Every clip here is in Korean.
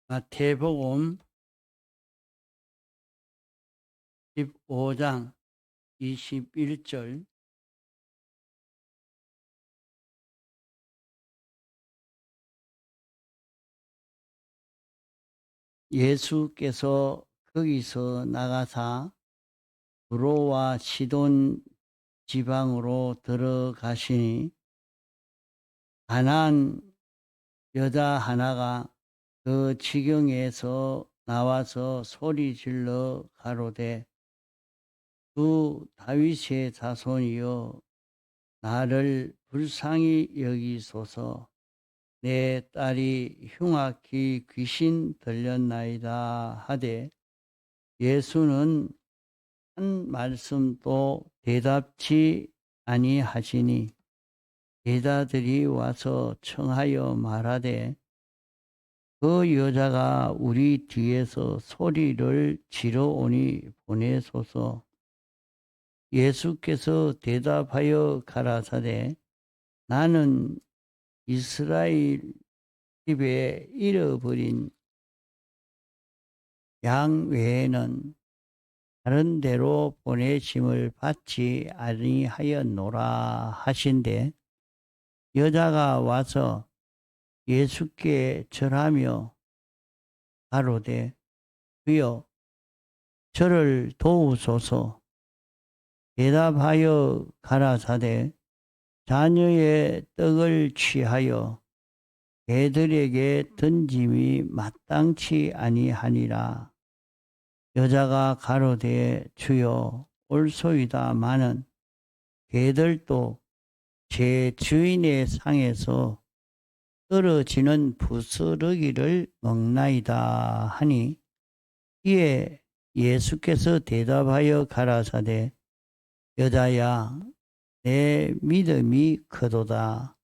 마태복음 15장 21절. 예수께서 거기서 나가사 두로와 시돈 지방으로 들어가시니 가난한 여자 하나가 그 지경에서 나와서 소리질러 가로되, 주 다윗의 자손이여, 나를 불쌍히 여기소서. 내 딸이 흉악히 귀신 들렸나이다 하되, 예수는 한 말씀도 대답지 아니하시니 제자들이 와서 청하여 말하되, 그 여자가 우리 뒤에서 소리를 지르오니 보내소서. 예수께서 대답하여 가라사대, 나는 이스라엘 집에 잃어버린 양 외에는 다른 데로 보내심을 받지 아니하였노라 하신대, 여자가 와서 예수께 절하며 가로되, 주여, 저를 도우소서. 대답하여 가라사대, 자녀의 떡을 취하여 개들에게 던짐이 마땅치 아니하니라. 여자가 가로되, 주여, 옳소이다마는 개들도 제 주인의 상에서 떨어지는 부스러기를 먹나이다 하니, 이에 예수께서 대답하여 가라사대, 여자야, 내 믿음이 크도다.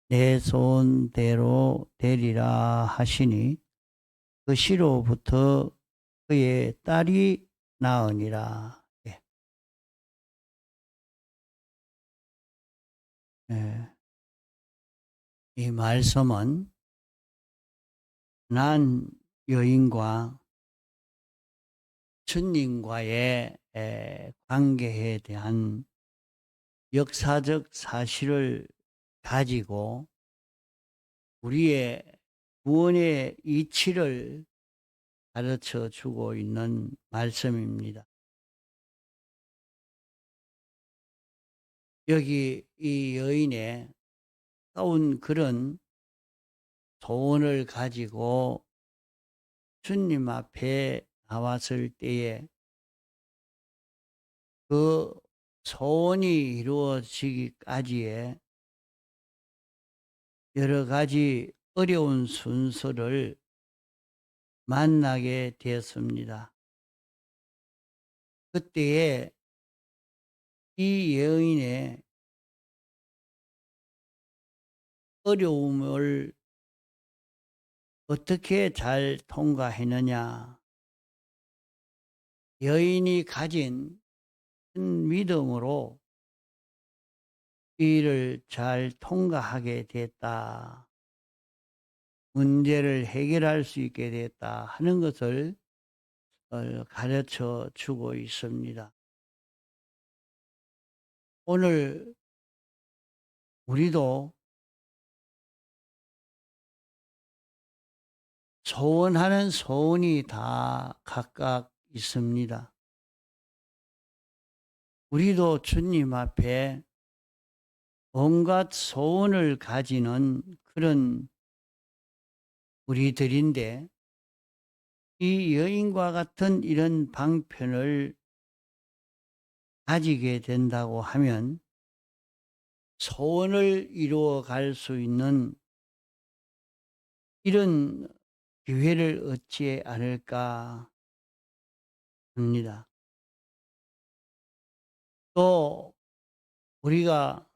내 소원대로 되리라 하시니, 그 시로부터 그의 딸이 나으니라. 예. 예. 이 말씀은 난 여인과 주님과의 관계에 대한 역사적 사실을 가지고 우리의 구원의 이치를 가르쳐 주고 있는 말씀입니다. 여기 이 여인의 싸운 그런 소원을 가지고 주님 앞에 나왔을 때에 그 소원이 이루어지기까지의 여러 가지 어려운 순서를 만나게 되었습니다. 그때에 이 여인의 어려움을 어떻게 잘 통과했느냐. 여인이 가진 큰 믿음으로 이 일을 잘 통과하게 됐다. 문제를 해결할 수 있게 됐다 하는 것을 가르쳐 주고 있습니다. 오늘 우리도 소원하는 소원이 다 각각 있습니다. 우리도 주님 앞에 온갖 소원을 가지는 그런 우리들인데, 이 여인과 같은 이런 방편을 가지게 된다고 하면 소원을 이루어 갈 수 있는 이런 기회를 얻지 않을까 합니다. 또 우리가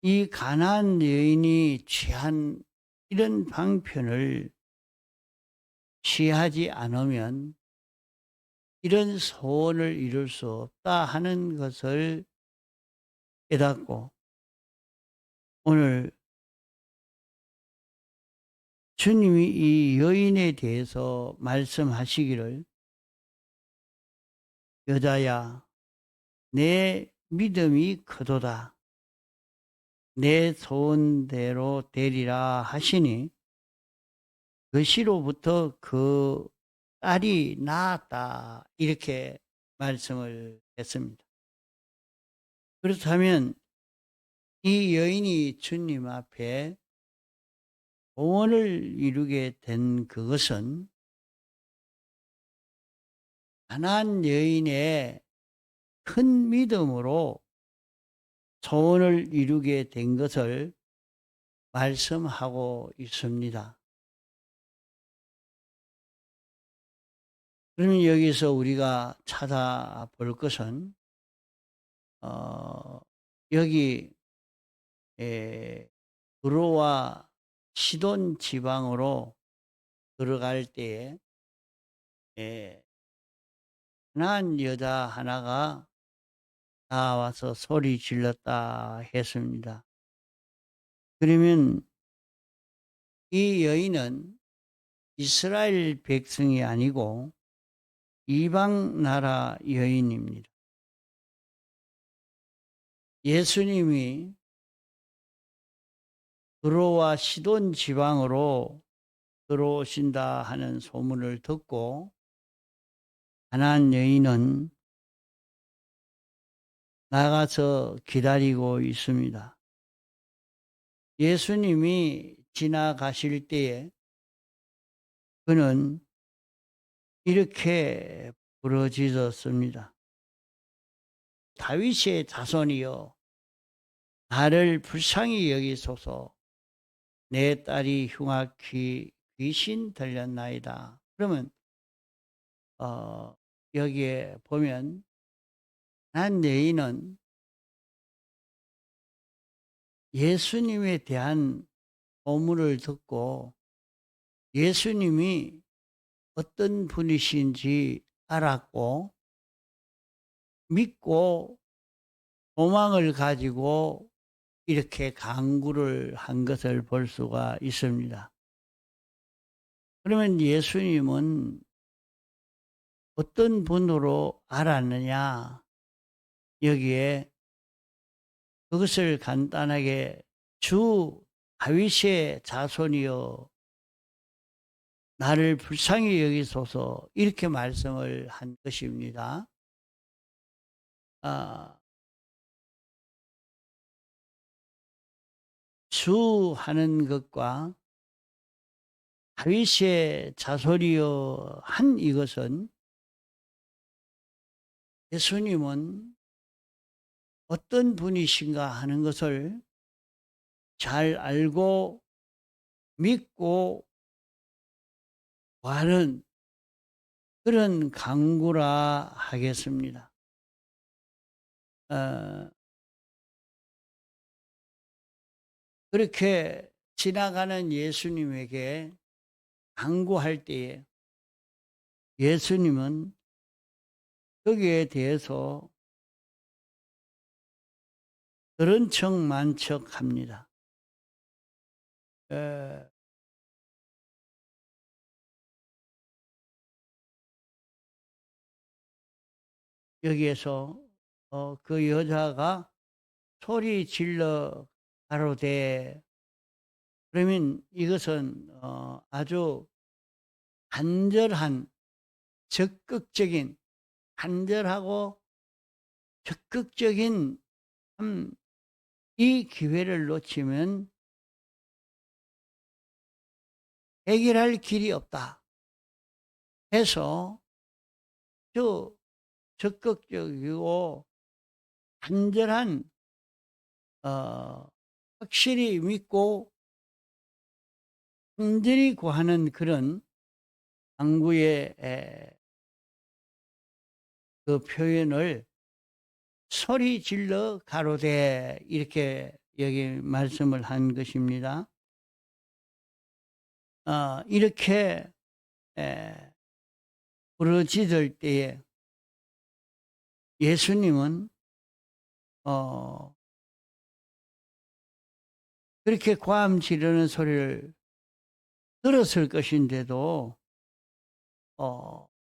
이 가난한 여인이 취한 이런 방편을 취하지 않으면 이런 소원을 이룰 수 없다 하는 것을 깨닫고, 오늘 주님이 이 여인에 대해서 말씀하시기를 "여자야, 내 믿음이 크도다. 내 소원대로 되리라" 하시니 그 시로부터 그 딸이 나았다. 이렇게 말씀을 했습니다. 그렇다면 이 여인이 주님 앞에 소원을 이루게 된 그것은 가나안 여인의 큰 믿음으로 소원을 이루게 된 것을 말씀하고 있습니다. 그러면 여기서 우리가 찾아볼 것은 어 여기 두로와 시돈 지방으로 들어갈 때에 예 가나안 여자 하나가 나와서 소리 질렀다 했습니다. 그러면 이 여인은 이스라엘 백성이 아니고 이방 나라 여인입니다. 예수님이 두로와 시돈 지방으로 들어오신다 하는 소문을 듣고 가나안 여인은 나가서 기다리고 있습니다. 예수님이 지나가실 때에 그는 이렇게 부르짖었습니다. 다윗의 자손이여, 나를 불쌍히 여기소서. 내 딸이 흉악히 귀신 들렸나이다. 그러면 여기에 보면 한 여인은 예수님에 대한 소문을 듣고 예수님이 어떤 분이신지 알았고 믿고 소망을 가지고 이렇게 간구를 한 것을 볼 수가 있습니다. 그러면 예수님은 어떤 분으로 알았느냐? 여기에 그것을 간단하게 주 다윗의 자손이여 나를 불쌍히 여기소서 이렇게 말씀을 한 것입니다. 주 하는 것과 다윗의 자손이여 한 이것은 예수님은 어떤 분이신가 하는 것을 잘 알고 믿고 구하는 그런 간구라 하겠습니다. 그렇게 지나가는 예수님에게 간구할 때에 예수님은 거기에 대해서 들은 척 만 척 합니다. 여기에서 그 여자가 소리 질러 가로되 그러면 이것은 아주 간절한 적극적인 간절하고 적극적인 이 기회를 놓치면 해결할 길이 없다 해서 저 적극적이고 간절한 확실히 믿고 간절히 구하는 그런 간구의 그 표현을 소리 질러 가로되 이렇게 여기 말씀을 한 것입니다. 이렇게 부르짖을 때에 예수님은 그렇게 고함 지르는 소리를 들었을 것인데도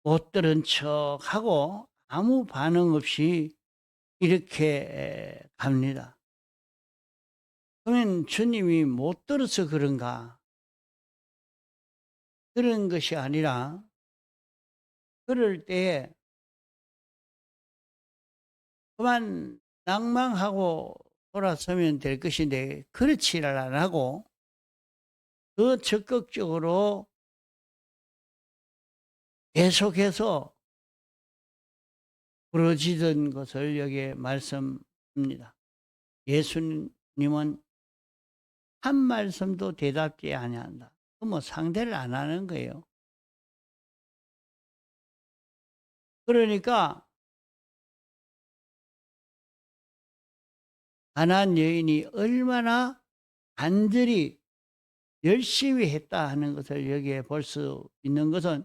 못 들은 척하고 아무 반응 없이 이렇게 갑니다. 그러면 주님이 못 들어서 그런가? 그런 것이 아니라 그럴 때에 그만 낭망하고 돌아서면 될 것인데 그렇지를 안 하고 더 적극적으로 계속해서 부러지던 것을 여기에 말씀합니다. 예수님은 한 말씀도 대답지 아니한다. 그 뭐 상대를 안 하는 거예요. 그러니까 가나안 여인이 얼마나 간절히 열심히 했다 하는 것을 여기에 볼 수 있는 것은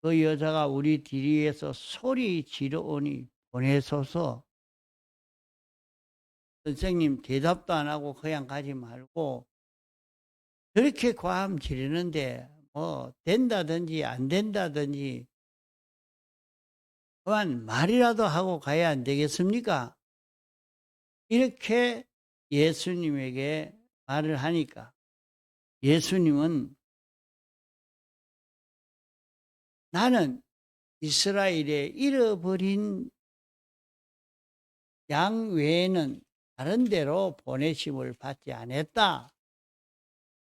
그 여자가 우리 뒤에서 소리 지르오니 보내소서. 선생님 대답도 안 하고 그냥 가지 말고 그렇게 과함 지르는데 뭐 된다든지 안 된다든지 그만 말이라도 하고 가야 안 되겠습니까? 이렇게 예수님에게 말을 하니까 예수님은 나는 이스라엘에 잃어버린 양 외에는 다른 데로 보내심을 받지 않았다.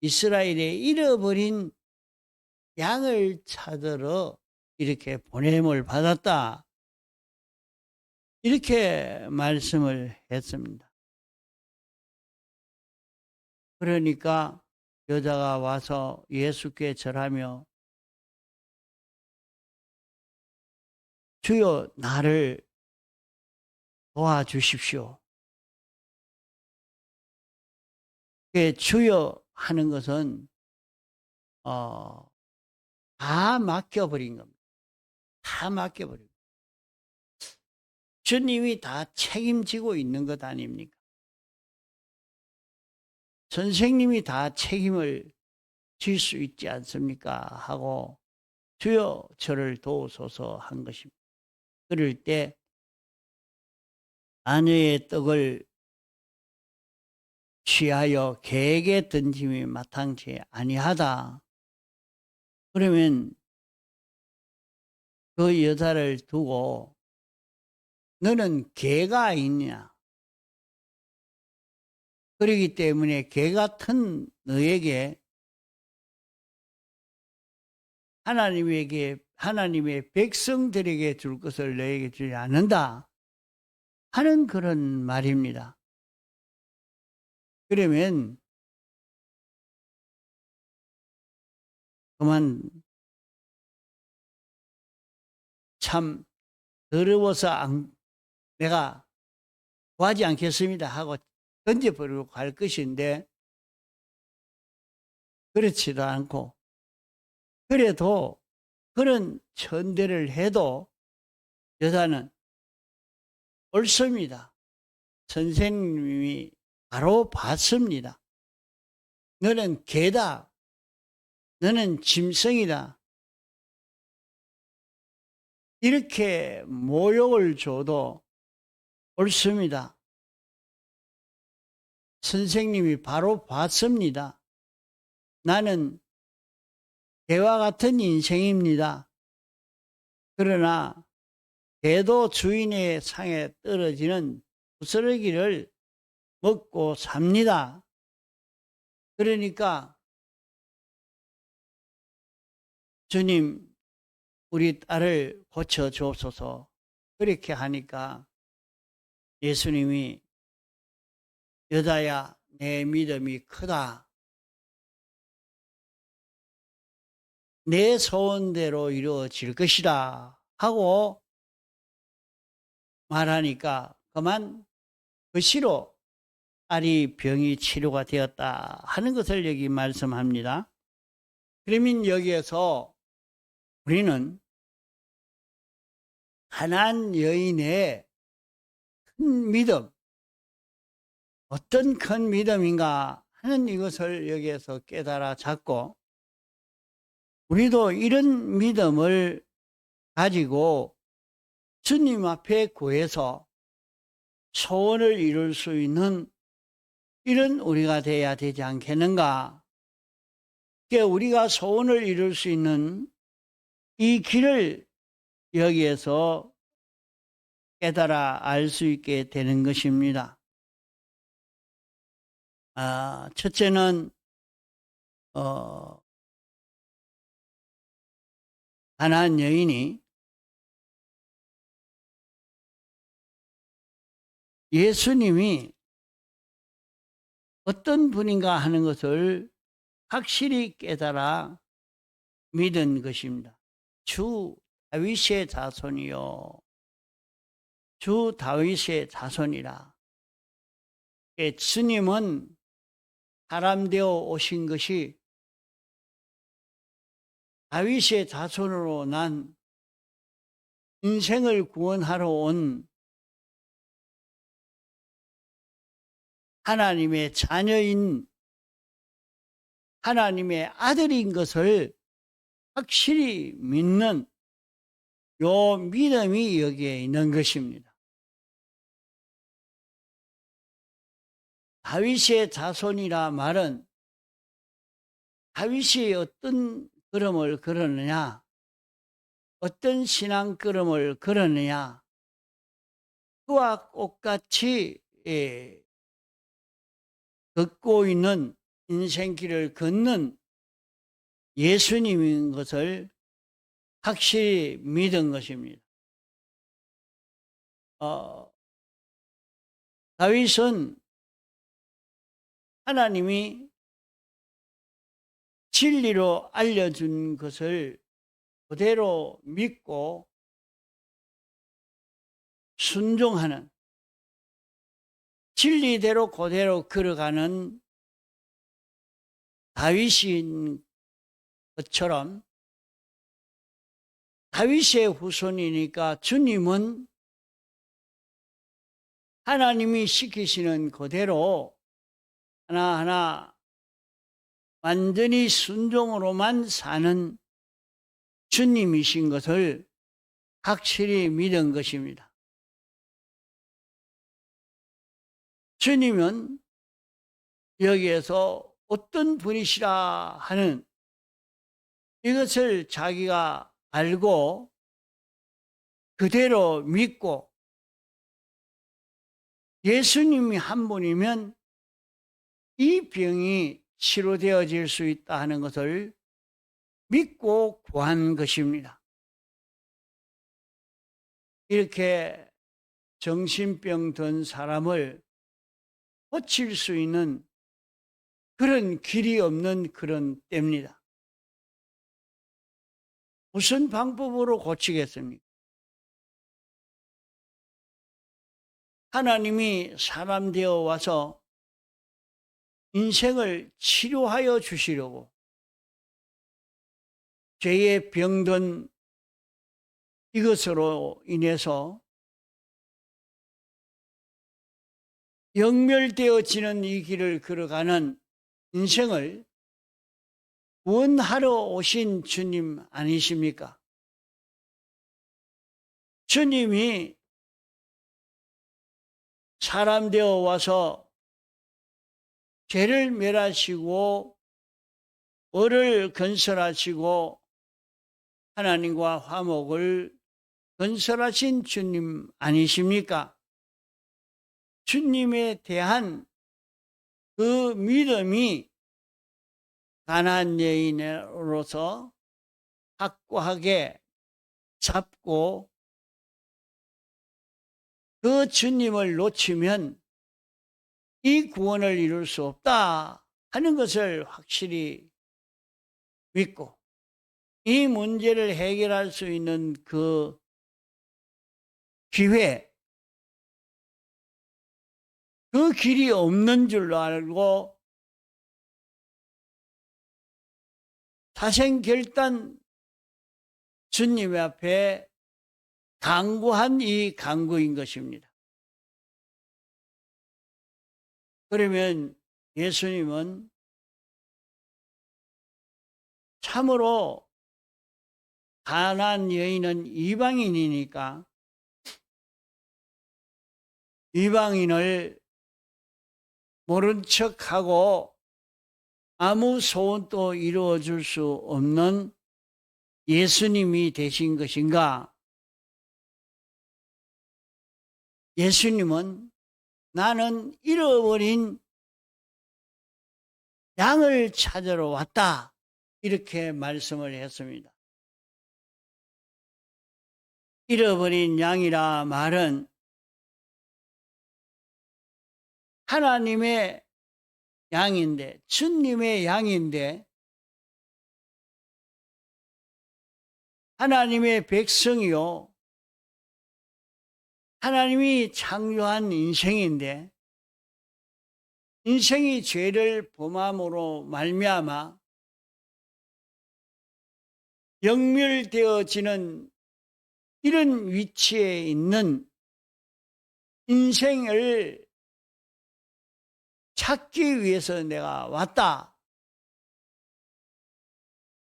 이스라엘에 잃어버린 양을 찾으러 이렇게 보냄을 받았다. 이렇게 말씀을 했습니다. 그러니까 여자가 와서 예수께 절하며 주여 나를 도와주십시오. 주여 하는 것은 다 맡겨버린 겁니다. 다 맡겨버린 겁니다. 주님이 다 책임지고 있는 것 아닙니까? 선생님이 다 책임을 질 수 있지 않습니까? 하고 주여 저를 도우소서 한 것입니다. 그럴 때 아내의 떡을 취하여 개에게 던짐이 마땅치 아니하다. 그러면 그 여자를 두고 너는 개가 있냐? 그렇기 때문에 개 같은 너에게 하나님의 백성들에게 줄 것을 너에게 주지 않는다 하는 그런 말입니다. 그러면 그만 참 더러워서 내가 구하지 않겠습니다 하고 던져버리고 갈 것인데 그렇지도 않고 그래도 그런 천대를 해도 여자는 옳습니다. 선생님이 바로 봤습니다. 너는 개다. 너는 짐승이다. 이렇게 모욕을 줘도 옳습니다. 선생님이 바로 봤습니다. 나는 개와 같은 인생입니다. 그러나 개도 주인의 상에 떨어지는 부스러기를 먹고 삽니다. 그러니까 주님 우리 딸을 고쳐 주옵소서. 그렇게 하니까 예수님이 여자야 내 믿음이 크다. 내 소원대로 이루어질 것이다 하고 말하니까 그만 그 시로 딸이 병이 치료가 되었다 하는 것을 여기 말씀합니다. 그러면 여기에서 우리는 가나안 여인의 큰 믿음, 어떤 큰 믿음인가 하는 이것을 여기에서 깨달아 잡고 우리도 이런 믿음을 가지고 주님 앞에 구해서 소원을 이룰 수 있는 이런 우리가 돼야 되지 않겠는가? 우리가 소원을 이룰 수 있는 이 길을 여기에서 깨달아 알 수 있게 되는 것입니다. 첫째는 가나안 여인이 예수님이 어떤 분인가 하는 것을 확실히 깨달아 믿은 것입니다. 주 다윗의 자손이요, 주 다윗의 자손이라. 주님은 사람 되어 오신 것이 다윗의 자손으로 난 인생을 구원하러 온 하나님의 자녀인 하나님의 아들인 것을 확실히 믿는 요 믿음이 여기에 있는 것입니다. 다윗의 자손이라 말은 다윗이 어떤 걸음을 걸었느냐, 어떤 신앙 걸음을 걸었느냐, 그와 똑같이 걷고 있는 인생길을 걷는 예수님인 것을 확실히 믿은 것입니다. 다윗은 하나님이 진리로 알려준 것을 그대로 믿고 순종하는, 진리대로 그대로 걸어가는 다윗인 것처럼 다윗의 후손이니까 주님은 하나님이 시키시는 그대로 하나하나 완전히 순종으로만 사는 주님이신 것을 확실히 믿은 것입니다. 주님은 여기에서 어떤 분이시라 하는 이것을 자기가 알고 그대로 믿고 예수님이 한 분이면 이 병이 치료되어질 수 있다 하는 것을 믿고 구한 것입니다. 이렇게 정신병 든 사람을 고칠 수 있는 그런 길이 없는 그런 때입니다. 무슨 방법으로 고치겠습니까? 하나님이 사람 되어 와서 인생을 치료하여 주시려고 죄에 병든 이것으로 인해서 영멸되어지는 이 길을 걸어가는 인생을 구원하러 오신 주님 아니십니까? 주님이 사람 되어 와서 죄를 멸하시고 을을 건설하시고 하나님과 화목을 건설하신 주님 아니십니까? 주님에 대한 그 믿음이 가나안 여인으로서 확고하게 잡고 그 주님을 놓치면 이 구원을 이룰 수 없다 하는 것을 확실히 믿고 이 문제를 해결할 수 있는 그 기회, 그 길이 없는 줄로 알고 사생결단 주님 앞에 간구한 이 간구인 것입니다. 그러면 예수님은 참으로 가난한 여인은 이방인이니까 이방인을 모른 척하고 아무 소원도 이루어 줄 수 없는 예수님이 되신 것인가? 예수님은 나는 잃어버린 양을 찾으러 왔다. 이렇게 말씀을 했습니다. 잃어버린 양이라 말은 하나님의 양인데, 주님의 양인데, 하나님의 백성이요, 하나님이 창조한 인생인데, 인생이 죄를 범함으로 말미암아 영멸되어지는 이런 위치에 있는 인생을 찾기 위해서 내가 왔다.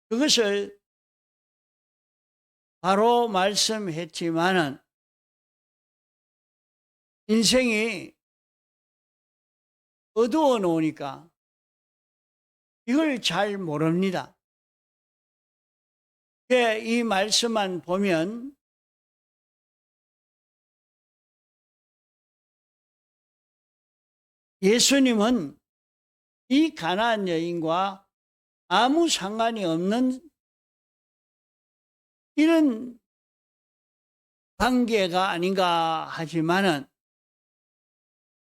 그것을 바로 말씀했지만은 인생이 어두워 놓으니까 이걸 잘 모릅니다. 이 말씀만 보면 예수님은 이 가나안 여인과 아무 상관이 없는 이런 관계가 아닌가 하지만은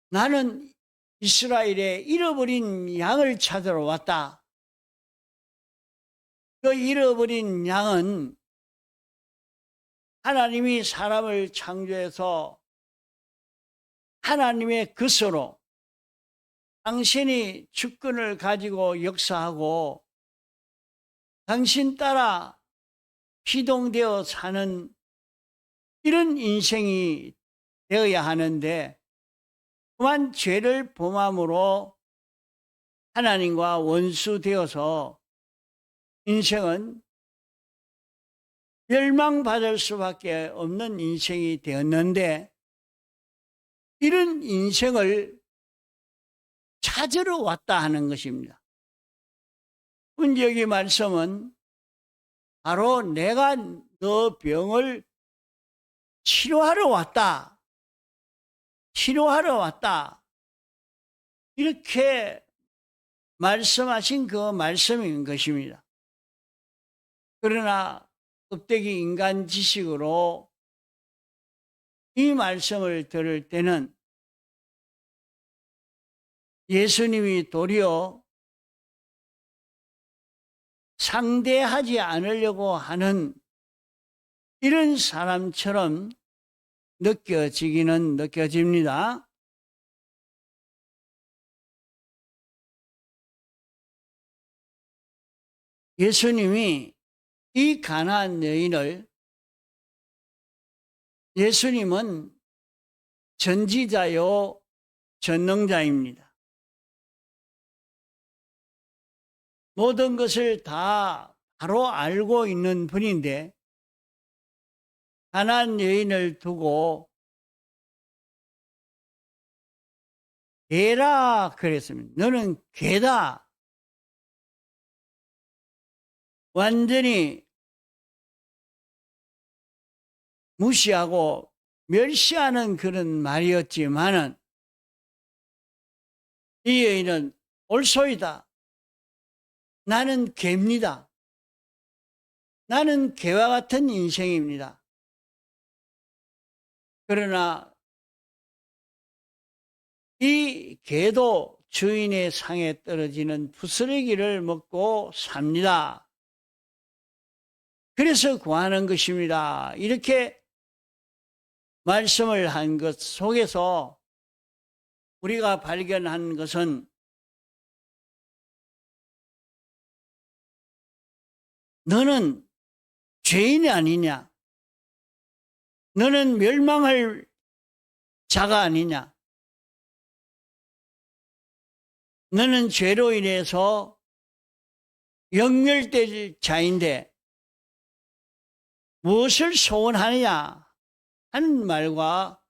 나는 이스라엘에 잃어버린 양을 찾으러 왔다. 그 잃어버린 양은 하나님이 사람을 창조해서 하나님의 것으로 당신이 주권을 가지고 역사하고 당신 따라 피동되어 사는 이런 인생이 되어야 하는데 그만 죄를 범함으로 하나님과 원수되어서 인생은 멸망받을 수밖에 없는 인생이 되었는데 이런 인생을 찾으러 왔다 하는 것입니다. 근데 여기 말씀은 바로 내가 너 병을 치료하러 왔다. 치료하러 왔다. 이렇게 말씀하신 그 말씀인 것입니다. 그러나 껍데기 인간 지식으로 이 말씀을 들을 때는 예수님이 도리어 상대하지 않으려고 하는 이런 사람처럼 느껴집니다. 예수님이 이 가나안 여인을 예수님은 전지자요 전능자입니다. 모든 것을 다 바로 알고 있는 분인데 가나안 여인을 두고 개라 그랬습니다. 너는 개다. 완전히 무시하고 멸시하는 그런 말이었지만은 이 여인은 옳소이다. 나는 개입니다. 나는 개와 같은 인생입니다. 그러나 이 개도 주인의 상에 떨어지는 부스러기를 먹고 삽니다. 그래서 구하는 것입니다. 이렇게 말씀을 한 것 속에서 우리가 발견한 것은 너는 죄인이 아니냐? 너는 멸망할 자가 아니냐? 너는 죄로 인해서 영멸될 자인데 무엇을 소원하느냐 하는 말과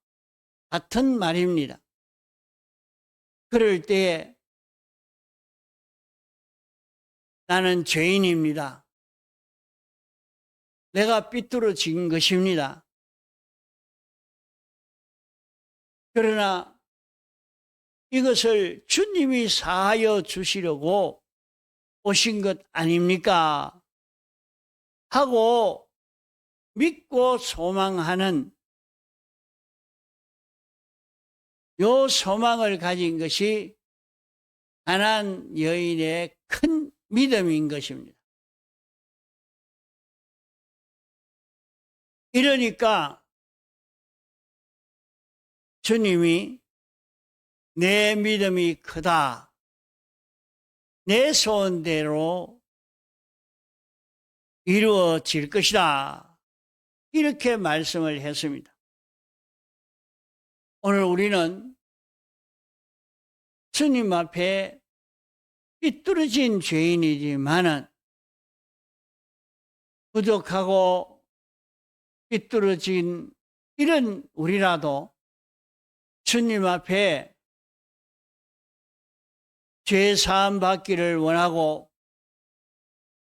같은 말입니다. 그럴 때 나는 죄인입니다. 내가 삐뚤어진 것입니다. 그러나 이것을 주님이 사하여 주시려고 오신 것 아닙니까? 하고 믿고 소망하는 요 소망을 가진 것이 가나안 여인의 큰 믿음인 것입니다. 이러니까 주님이 내 믿음이 크다, 내 소원대로 이루어질 것이다, 이렇게 말씀을 했습니다. 오늘 우리는 주님 앞에 삐뚤어진 죄인이지만은 부족하고 삐뚤어진 이런 우리라도 주님 앞에 죄 사함 받기를 원하고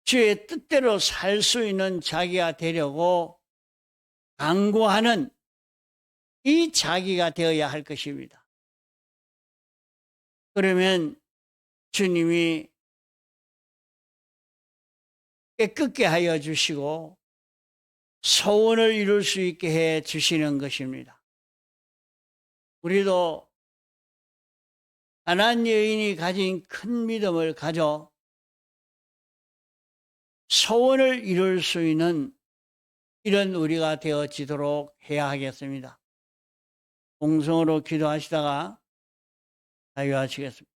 주의 뜻대로 살 수 있는 자기가 되려고 강구하는 이 자기가 되어야 할 것입니다. 그러면 주님이 깨끗게 하여 주시고 소원을 이룰 수 있게 해 주시는 것입니다. 우리도 가나안 여인이 가진 큰 믿음을 가져 소원을 이룰 수 있는 이런 우리가 되어지도록 해야 하겠습니다. 공성으로 기도하시다가 자유하시겠습니다.